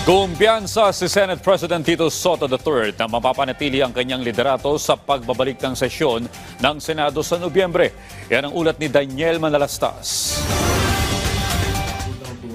Kumpiyansa si Senate President Tito Soto III na mapapanatili ang kanyang liderato sa pagbabalik ng sesyon ng Senado sa Nobyembre. Yan ang ulat ni Daniel Manalastas.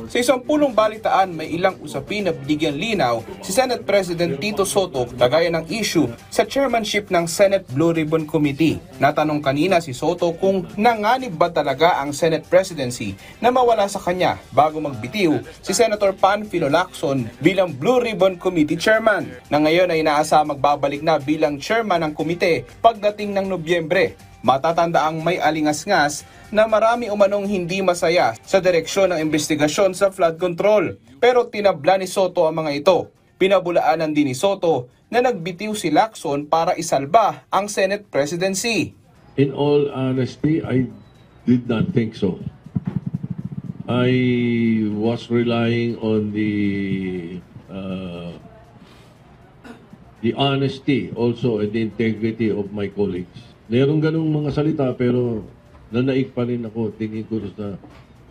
Sa isang pulong balitaan, may ilang usapin na binigyan linaw si Senate President Tito Soto kagaya ng issue sa chairmanship ng Senate Blue Ribbon Committee. Natanong kanina si Soto kung nanganib ba talaga ang Senate presidency na mawala sa kanya bago magbitiw si Senator Panfilo Lacson bilang Blue Ribbon Committee Chairman, na ngayon ay inaasa magbabalik na bilang chairman ng komite pagdating ng Nobyembre. Matatanda ang may alingas-ngas na marami umanong hindi masaya sa direksyon ng investigasyon sa flood control. Pero tinabla ni Soto ang mga ito. Pinabulaanan din ni Soto na nagbitiw si Lacson para isalba ang Senate presidency. In all honesty, I did not think so. I was relying on the honesty also and the integrity of my colleagues. Meron ganung mga salita pero nanaig pa rin ako. Tingin ko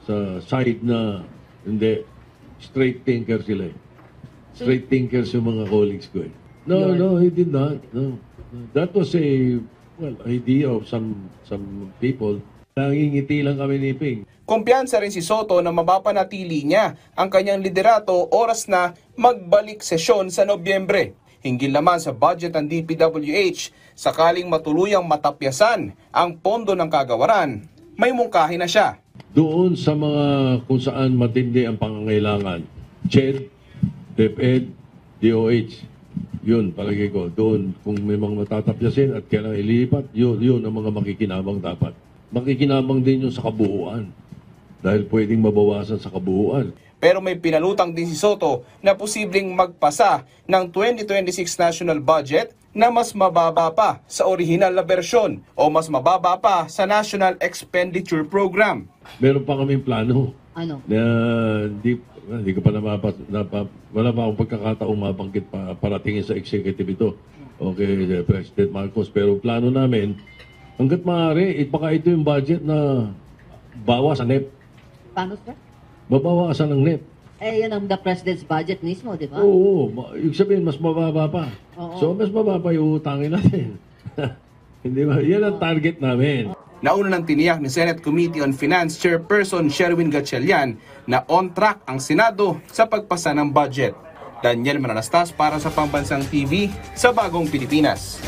sa side na hindi, straight thinker sila eh. Straight thinkers yung mga colleagues ko eh. No, he did not. No. That was a idea of some people. Nangingiti lang kami ni Ping. Kumpiyansa rin si Soto na mapapanatili niya ang kanyang liderato oras na magbalik sesyon sa Nobyembre. Hinggil naman sa budget ng DPWH, sakaling matuluyang matapyasan ang pondo ng kagawaran, may mungkahi na siya. Doon sa mga kung saan matindi ang pangangailangan, CHED, DepEd, DOH, yun palagi ko. Doon kung may mga matatapyasin at kailangan ilipat, yun ang mga makikinabang dapat. Makikinabang din yun sa kabuuan dahil pwedeng mabawasan sa kabuuan. Pero may pinalutang din si Soto na posibleng magpasa ng 2026 national budget na mas mababa pa sa orihinal na bersyon o mas mababa pa sa National Expenditure Program. Meron pa kaming plano. Ano? Na hindi ko pa wala pa akong pagkakataong mabanggit pa paratingin sa executive ito. Okay, President Marcos. Pero plano namin, hanggat maaari, baka ito yung budget na bawas sa NEP. Paano, sir? Babawasan ng NEP. Eh, yan ang the President's budget mismo, di ba? Oo, ibig sabihin, mas mababa pa. Oo. So, mas mababa yung utangin natin. Hindi ba? Yan ang target namin. Nauna nang tiniyak ni Senate Committee on Finance Chairperson Sherwin Gatchalian na on track ang Senado sa pagpasa ng budget. Daniel Manalastas para sa Pambansang TV sa Bagong Pilipinas.